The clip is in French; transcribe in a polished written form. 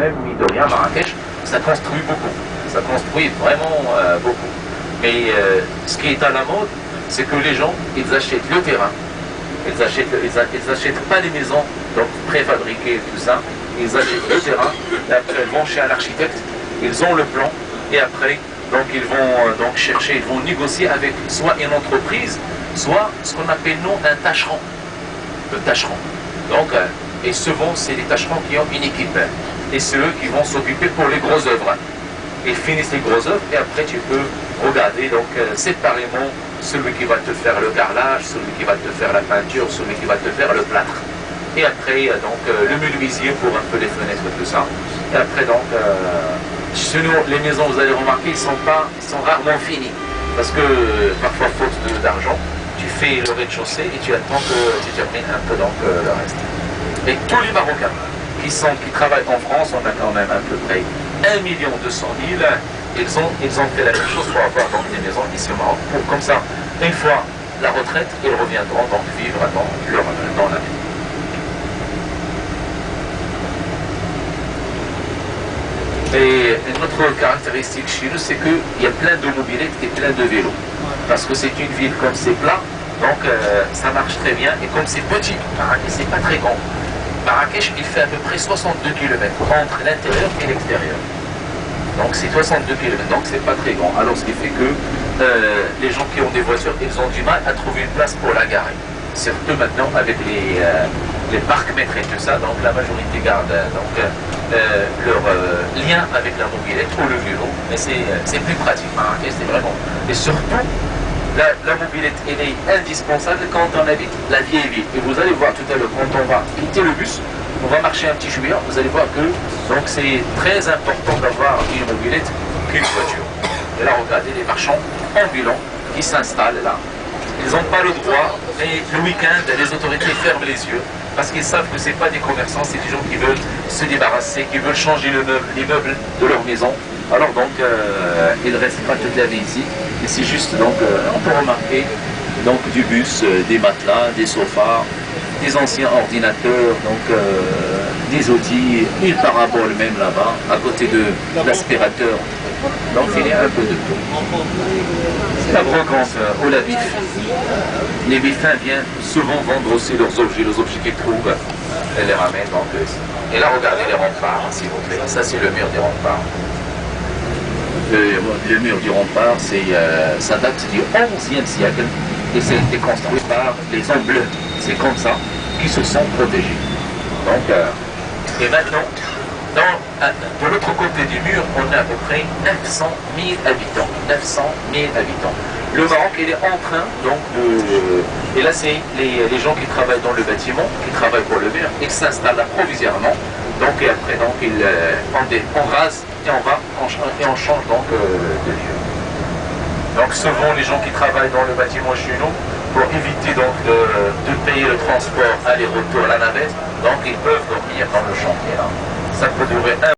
même, mine de rien, Marrakech, ça construit beaucoup. Ça construit vraiment beaucoup. Mais ce qui est à la mode, c'est que les gens, ils achètent le terrain. Ils achètent pas les maisons, donc préfabriquées, tout ça. Ils achètent le terrain, et après ils vont chez un architecte, ils ont le plan, et après, donc ils vont donc chercher, ils vont négocier avec soit une entreprise, soit ce qu'on appelle nous un tâcheron. Le tâcheron. Donc, et souvent, c'est les tâcherons qui ont une équipe. Et c'est eux qui vont s'occuper pour les grosses œuvres. Ils finissent les grosses œuvres et après tu peux regarder donc séparément celui qui va te faire le carrelage, celui qui va te faire la peinture, celui qui va te faire le plâtre. Et après donc le menuisier pour un peu les fenêtres, tout ça. Et après donc chez nous, les maisons, vous allez remarquer, ils sont rarement finis. Parce que parfois faute d'argent, tu fais le rez-de-chaussée et tu attends que tu termines un peu donc le reste. Et tous les Marocains qui travaillent en France, on a quand même à peu près 1 200 000, ils ont fait la même chose pour avoir donc des maisons ici au Maroc. Pour comme ça, une fois la retraite, ils reviendront donc vivre dans la ville. Et une autre caractéristique chez nous, c'est qu'il y a plein de mobylettes et plein de vélos. Parce que c'est une ville comme c'est plat, donc ça marche très bien. Et comme c'est petit, Marrakech, c'est pas très grand. Marrakech, il fait à peu près 62 km entre l'intérieur et l'extérieur. Donc c'est 62 km, donc c'est pas très grand. Alors ce qui fait que les gens qui ont des voitures, ils ont du mal à trouver une place pour la garer. Surtout maintenant avec les parcs-mètres et tout ça, donc la majorité garde leur lien avec la mobilette ou le vélo, mais c'est plus pratique. Marrakech, c'est vraiment. Et surtout, la mobilette, elle est indispensable quand on habite la vieille ville. Et vous allez voir tout à l'heure, quand on va quitter le bus, on va marcher un petit chouïa, vous allez voir que donc c'est très important d'avoir une mobilette qu'une voiture. Et là, regardez les marchands ambulants qui s'installent là. Ils n'ont pas le droit, mais le week-end, les autorités ferment les yeux parce qu'ils savent que ce n'est pas des commerçants, c'est des gens qui veulent se débarrasser, qui veulent changer les meubles de leur maison. Alors donc, ils ne restent pas toute la vie ici. Et c'est juste, donc, on peut remarquer donc, du bus, des matelas, des sofas, des anciens ordinateurs, donc des outils, une parabole même là-bas, à côté de l'aspirateur. Donc il y a un peu de tout. C'est la brocante au la bif. Les bifins viennent souvent vendre aussi leurs objets qu'ils trouvent, et les ramènent. Donc, et là, regardez les remparts, s'il vous plaît. Ça, c'est le mur des remparts. Le mur du rempart, ça date du XIe siècle et c'est été construit par les hommes bleus. C'est comme ça qu'ils se sont protégés. Donc, et maintenant, de l'autre côté du mur, on a à peu près 900 000 habitants. 900 000 habitants. Le Maroc, il est en train donc de... Et là, c'est les gens qui travaillent dans le bâtiment, qui travaillent pour le mur, et qui s'installent là provisoirement. Donc, et après, donc, on rase et on change donc de lieu. Donc, souvent, les gens qui travaillent dans le bâtiment chez nous, pour éviter donc de payer le transport aller-retour à la navette, donc ils peuvent dormir dans le chantier là. Ça peut durer